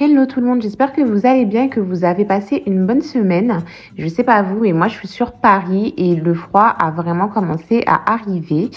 Hello tout le monde, j'espère que vous allez bien et que vous avez passé une bonne semaine. Je sais pas vous, mais moi je suis sur Paris et le froid a vraiment commencé à arriver.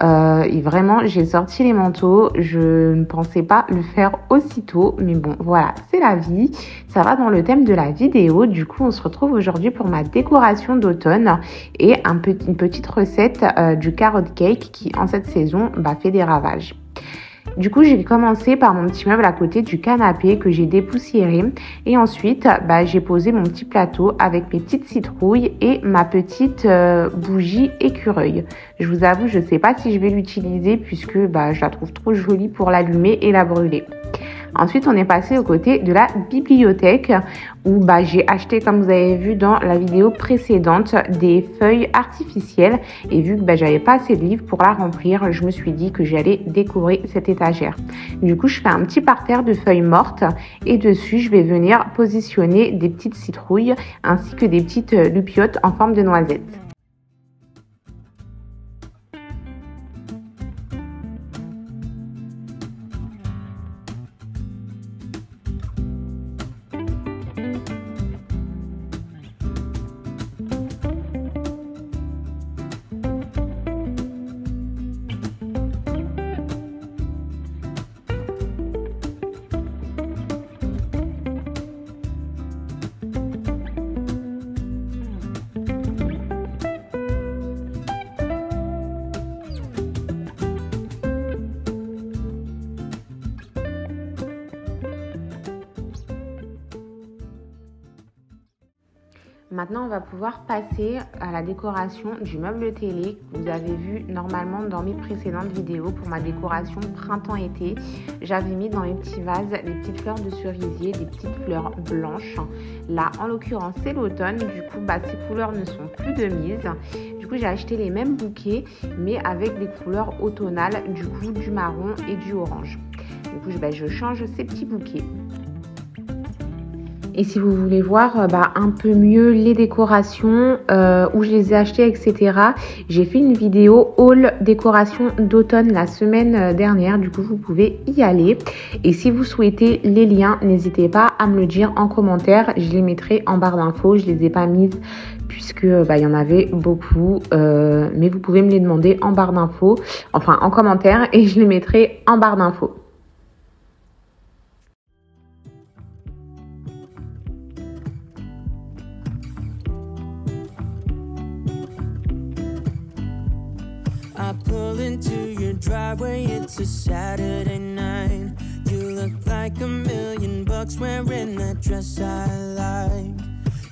Et vraiment, j'ai sorti les manteaux. Je ne pensais pas le faire aussitôt, mais bon, voilà, c'est la vie. Ça va dans le thème de la vidéo. Du coup, on se retrouve aujourd'hui pour ma décoration d'automne et une petite recette du carrot cake qui, en cette saison, fait des ravages. Du coup, j'ai commencé par mon petit meuble à côté du canapé que j'ai dépoussiéré. Et ensuite, j'ai posé mon petit plateau avec mes petites citrouilles et ma petite bougie écureuil. Je vous avoue, je ne sais pas si je vais l'utiliser puisque je la trouve trop jolie pour l'allumer et la brûler. Ensuite, on est passé au côté de la bibliothèque où j'ai acheté, comme vous avez vu dans la vidéo précédente, des feuilles artificielles. Et vu que j'avais pas assez de livres pour la remplir, je me suis dit que j'allais décorer cette étagère. Du coup, je fais un petit parterre de feuilles mortes et dessus, je vais venir positionner des petites citrouilles ainsi que des petites lupiotes en forme de noisettes. Maintenant, on va pouvoir passer à la décoration du meuble télé que vous avez vu normalement dans mes précédentes vidéos pour ma décoration printemps-été. J'avais mis dans mes petits vases les petites fleurs de cerisier, des petites fleurs blanches. Là, en l'occurrence, c'est l'automne. Du coup, ces couleurs ne sont plus de mise. Du coup, j'ai acheté les mêmes bouquets, mais avec des couleurs automnales, du coup, du marron et du orange. Du coup, je change ces petits bouquets. Et si vous voulez voir un peu mieux les décorations, où je les ai achetées, etc., j'ai fait une vidéo haul décoration d'automne la semaine dernière. Du coup, vous pouvez y aller. Et si vous souhaitez les liens, n'hésitez pas à me le dire en commentaire. Je les mettrai en barre d'infos. Je les ai pas mises puisque il y en avait beaucoup. Mais vous pouvez me les demander en barre d'infos, enfin en commentaire, et je les mettrai en barre d'infos. I pull into your driveway, it's a Saturday night. You look like $1,000,000 wearing that dress I like.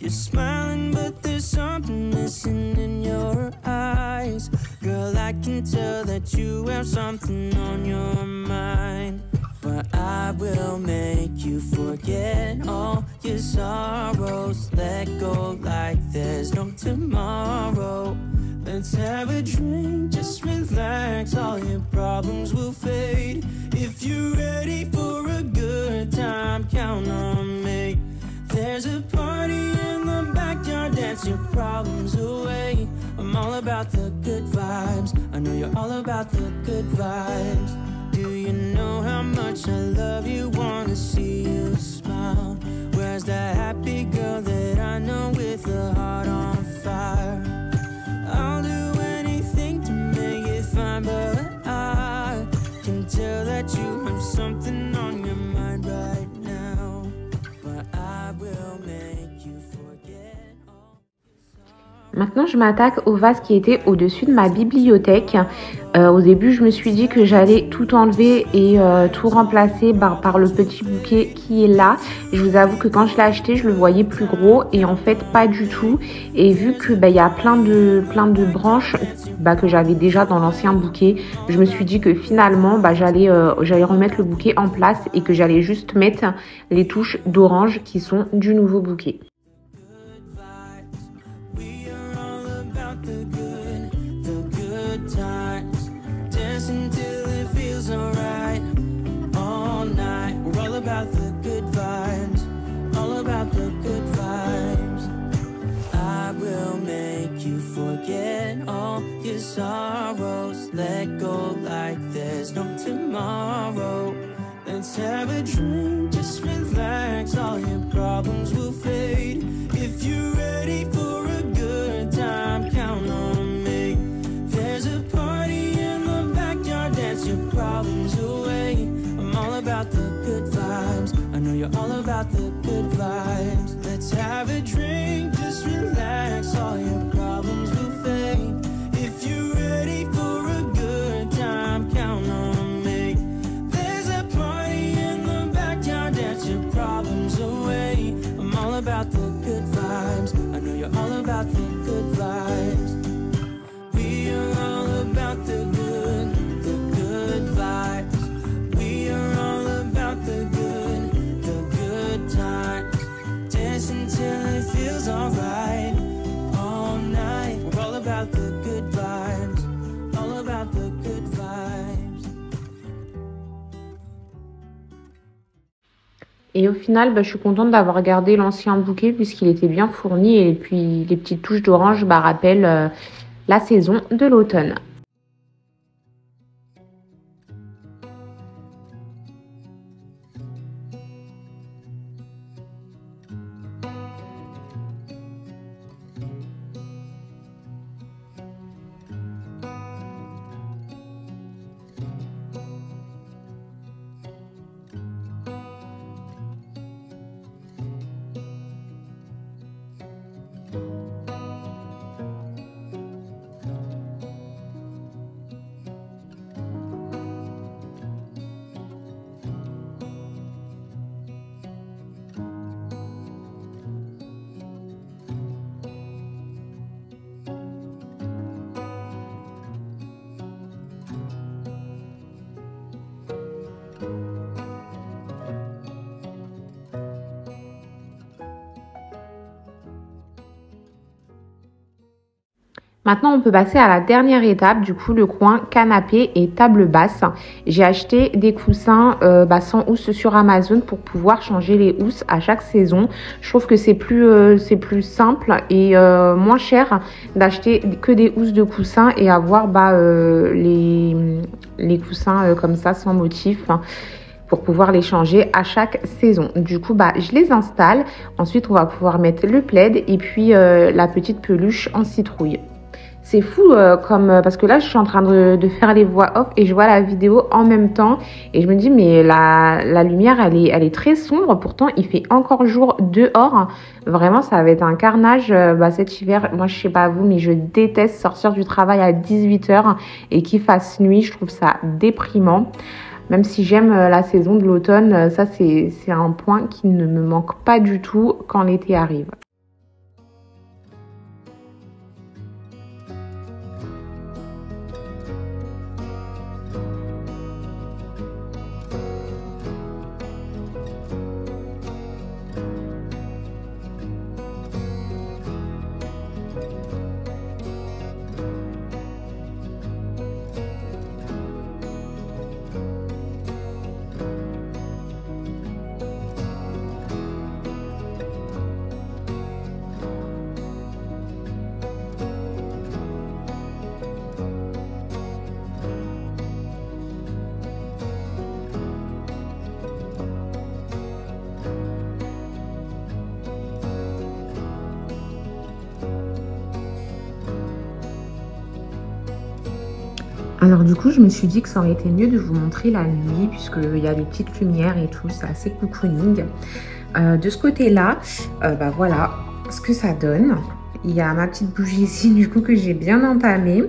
You're smiling, but there's something missing in your eyes. Girl, I can tell that you have something on your mind. But I will make you forget all your sorrows. Let go like there's no tomorrow. Let's have a drink, just relax, all your problems will fade. If you're ready for a good time, count on me. There's a party in the backyard, dance your problems away. I'm all about the good vibes, I know you're all about the good vibes. Do you know how much I love you, wanna see you smile? Where's that happy girl that I know with a heart on fire? I'll do anything to make it fine, but I can tell that you have something on your mind right now. But I will make you forget all. Maintenant, je m'attaque au vase qui était au-dessus de ma bibliothèque. Au début, je me suis dit que j'allais tout enlever et tout remplacer par le petit bouquet qui est là. Je vous avoue que quand je l'ai acheté, je le voyais plus gros et en fait pas du tout. Et vu que y a plein de branches que j'avais déjà dans l'ancien bouquet, je me suis dit que finalement j'allais remettre le bouquet en place et que j'allais juste mettre les touches d'orange qui sont du nouveau bouquet. About the good vibes, all about the good vibes. I will make you forget all your sorrows. Let go like there's no tomorrow. Let's have a drink, just relax. vibes. I know you're all about the good vibes. Let's have a drink, just relax, all your problems will fade. If you're ready for a good time, count on me. There's a party in the backyard, dance your problems away. I'm all about the good vibes. I know you're all about the good vibes. We are all about the good vibes. We are all about the good times. Dance until it feels alright, all night. We're all about the good vibes, all about the good vibes. Et au final, je suis contente d'avoir gardé l'ancien bouquet puisqu'il était bien fourni et puis les petites touches d'orange rappellent la saison de l'automne. Maintenant, on peut passer à la dernière étape, du coup, le coin canapé et table basse. J'ai acheté des coussins sans housse sur Amazon pour pouvoir changer les housses à chaque saison. Je trouve que c'est plus simple et moins cher d'acheter que des housses de coussins et avoir les coussins comme ça sans motif pour pouvoir les changer à chaque saison. Du coup, je les installe. Ensuite, on va pouvoir mettre le plaid et puis la petite peluche en citrouille. C'est fou parce que là je suis en train de faire les voix off et je vois la vidéo en même temps et je me dis mais la lumière elle est très sombre, pourtant il fait encore jour dehors. Vraiment ça va être un carnage cet hiver. Moi je sais pas vous mais je déteste sortir du travail à 18h et qu'il fasse nuit, je trouve ça déprimant. Même si j'aime la saison de l'automne, ça c'est un point qui ne me manque pas du tout quand l'été arrive. Alors du coup, je me suis dit que ça aurait été mieux de vous montrer la nuit puisqu'il y a des petites lumières et tout, c'est assez cocooning. De ce côté-là, voilà ce que ça donne. Il y a ma petite bougie ici du coup que j'ai bien entamée.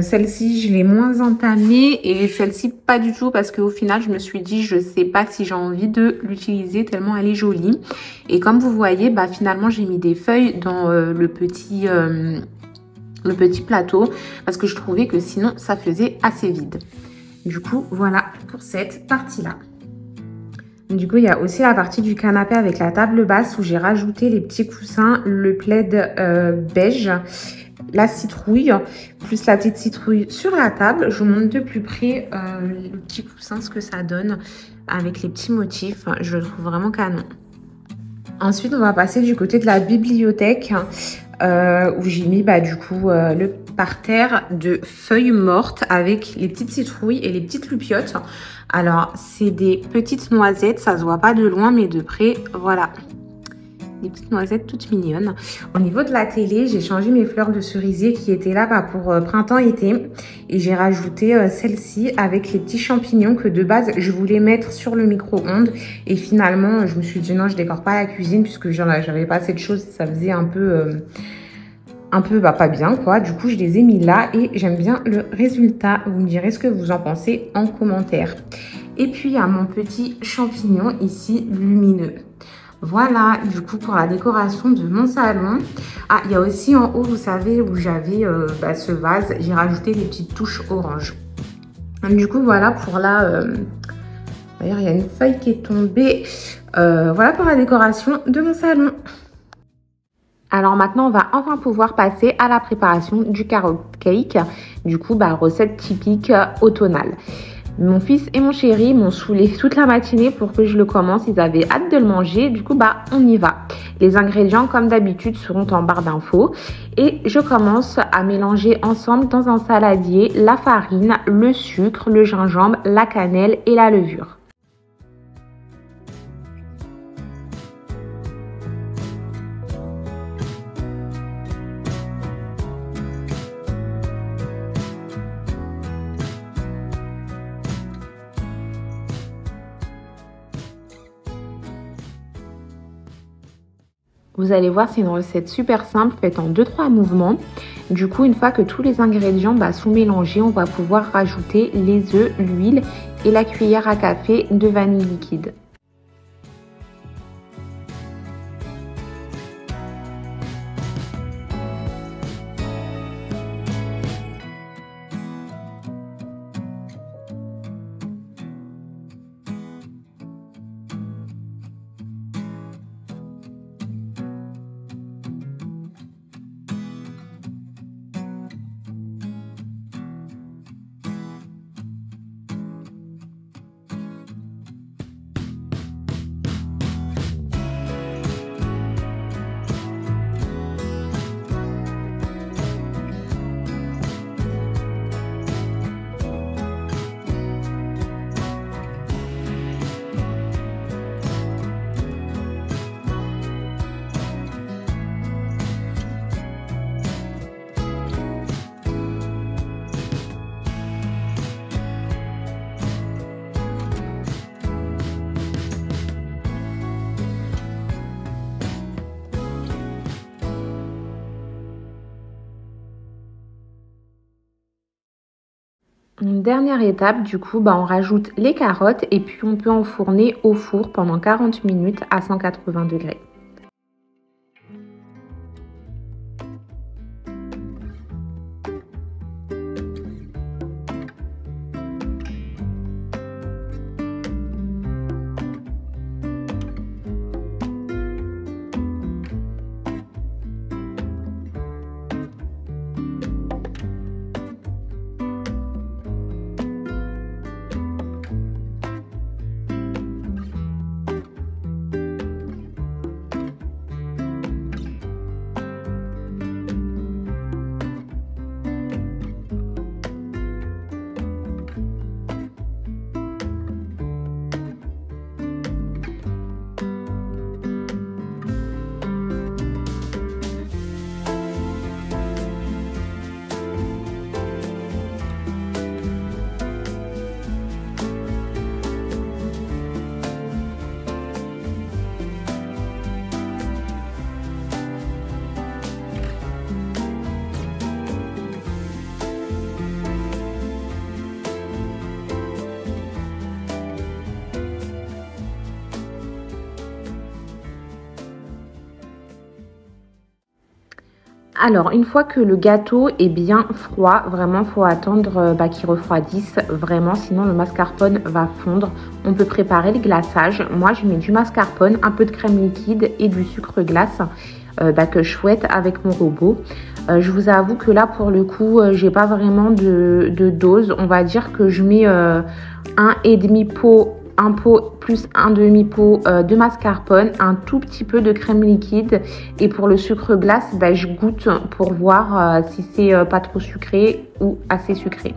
Celle-ci, je l'ai moins entamée et celle-ci pas du tout parce qu'au final, je me suis dit, je sais pas si j'ai envie de l'utiliser tellement elle est jolie. Et comme vous voyez, finalement, j'ai mis des feuilles dans le petit plateau parce que je trouvais que sinon ça faisait assez vide. Du coup voilà pour cette partie là. Du coup il y a aussi la partie du canapé avec la table basse où j'ai rajouté les petits coussins, le plaid beige, la citrouille plus la petite citrouille sur la table. Je vous montre de plus près le petit coussin, ce que ça donne avec les petits motifs. Je le trouve vraiment canon. Ensuite on va passer du côté de la bibliothèque où j'ai mis du coup le parterre de feuilles mortes avec les petites citrouilles et les petites lupiotes. Alors c'est des petites noisettes, ça se voit pas de loin mais de près, voilà. des petites noisettes toutes mignonnes. Au niveau de la télé, j'ai changé mes fleurs de cerisier qui étaient là pour printemps-été. Et j'ai rajouté celle-ci avec les petits champignons que de base, je voulais mettre sur le micro-ondes. Et finalement, je me suis dit non, je décore pas la cuisine puisque j'avais pas assez de choses. Ça faisait un peu pas bien quoi. Du coup, je les ai mis là et j'aime bien le résultat. Vous me direz ce que vous en pensez en commentaire. Et puis, il y a mon petit champignon ici lumineux. Voilà, du coup, pour la décoration de mon salon. Ah, il y a aussi en haut, vous savez, où j'avais ce vase, j'ai rajouté des petites touches orange. Du coup, voilà pour la... D'ailleurs, il y a une feuille qui est tombée. Voilà pour la décoration de mon salon. Alors maintenant, on va enfin pouvoir passer à la préparation du carrot cake. Du coup, recette typique automnale. Mon fils et mon chéri m'ont saoulé toute la matinée pour que je le commence. Ils avaient hâte de le manger. Du coup, on y va. Les ingrédients, comme d'habitude, seront en barre d'infos. Et je commence à mélanger ensemble dans un saladier la farine, le sucre, le gingembre, la cannelle et la levure. Vous allez voir, c'est une recette super simple, faite en 2-3 mouvements. Du coup, une fois que tous les ingrédients sont mélangés, on va pouvoir rajouter les œufs, l'huile et la cuillère à café de vanille liquide. Une dernière étape, du coup, on rajoute les carottes et puis on peut enfourner au four pendant 40 minutes à 180 degrés. Alors, une fois que le gâteau est bien froid, vraiment, il faut attendre qu'il refroidisse vraiment, sinon le mascarpone va fondre. On peut préparer le glaçage. Moi, je mets du mascarpone, un peu de crème liquide et du sucre glace que je fouette avec mon robot. Je vous avoue que là, pour le coup, j'ai pas vraiment de dose. On va dire que je mets un pot plus un demi-pot de mascarpone, un tout petit peu de crème liquide, et pour le sucre glace, je goûte pour voir si c'est pas trop sucré ou assez sucré.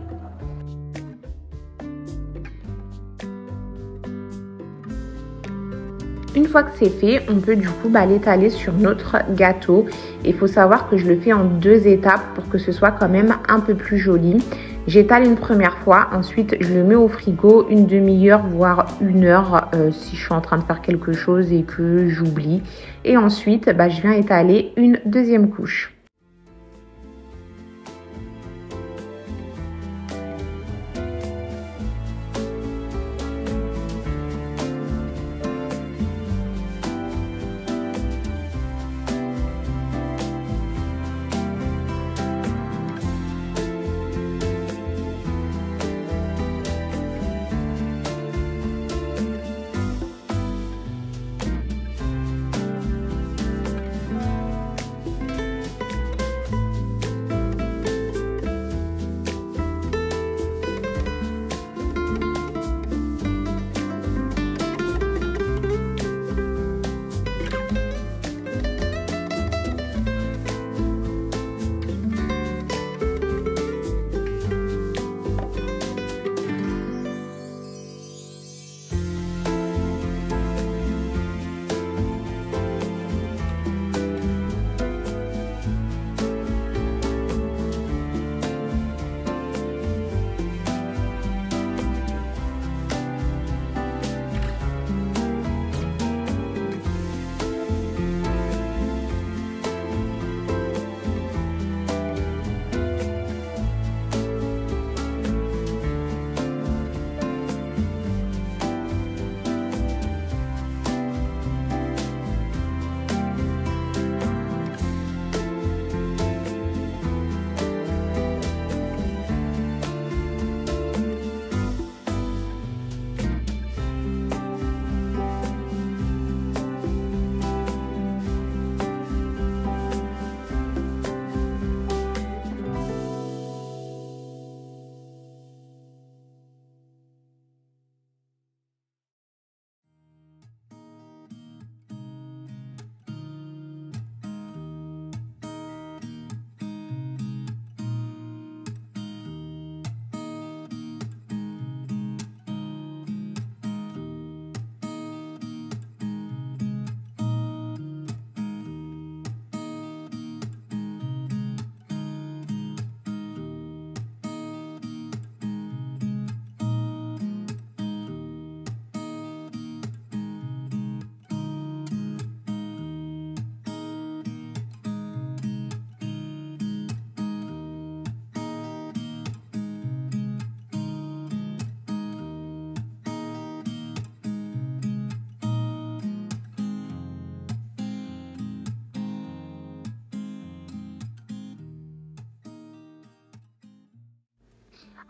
Une fois que c'est fait, on peut du coup l'étaler sur notre gâteau. Il faut savoir que je le fais en 2 étapes pour que ce soit quand même un peu plus joli. J'étale une première fois, ensuite je le mets au frigo une demi-heure voire 1 heure si je suis en train de faire quelque chose et que j'oublie. Et ensuite, je viens étaler une deuxième couche.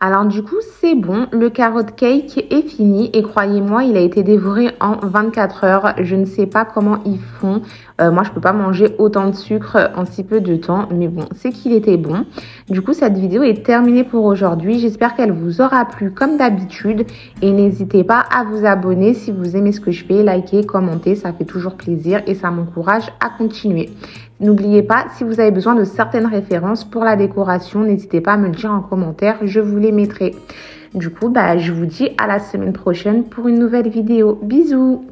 Alors du coup c'est bon, le carrot cake est fini et croyez-moi il a été dévoré en 24 heures. Je ne sais pas comment ils font, moi je peux pas manger autant de sucre en si peu de temps, mais bon c'est qu'il était bon. Du coup cette vidéo est terminée pour aujourd'hui, j'espère qu'elle vous aura plu comme d'habitude et n'hésitez pas à vous abonner si vous aimez ce que je fais, liker, commenter, ça fait toujours plaisir et ça m'encourage à continuer. N'oubliez pas, si vous avez besoin de certaines références pour la décoration, n'hésitez pas à me le dire en commentaire, je vous les mettrai. Du coup, je vous dis à la semaine prochaine pour une nouvelle vidéo. Bisous!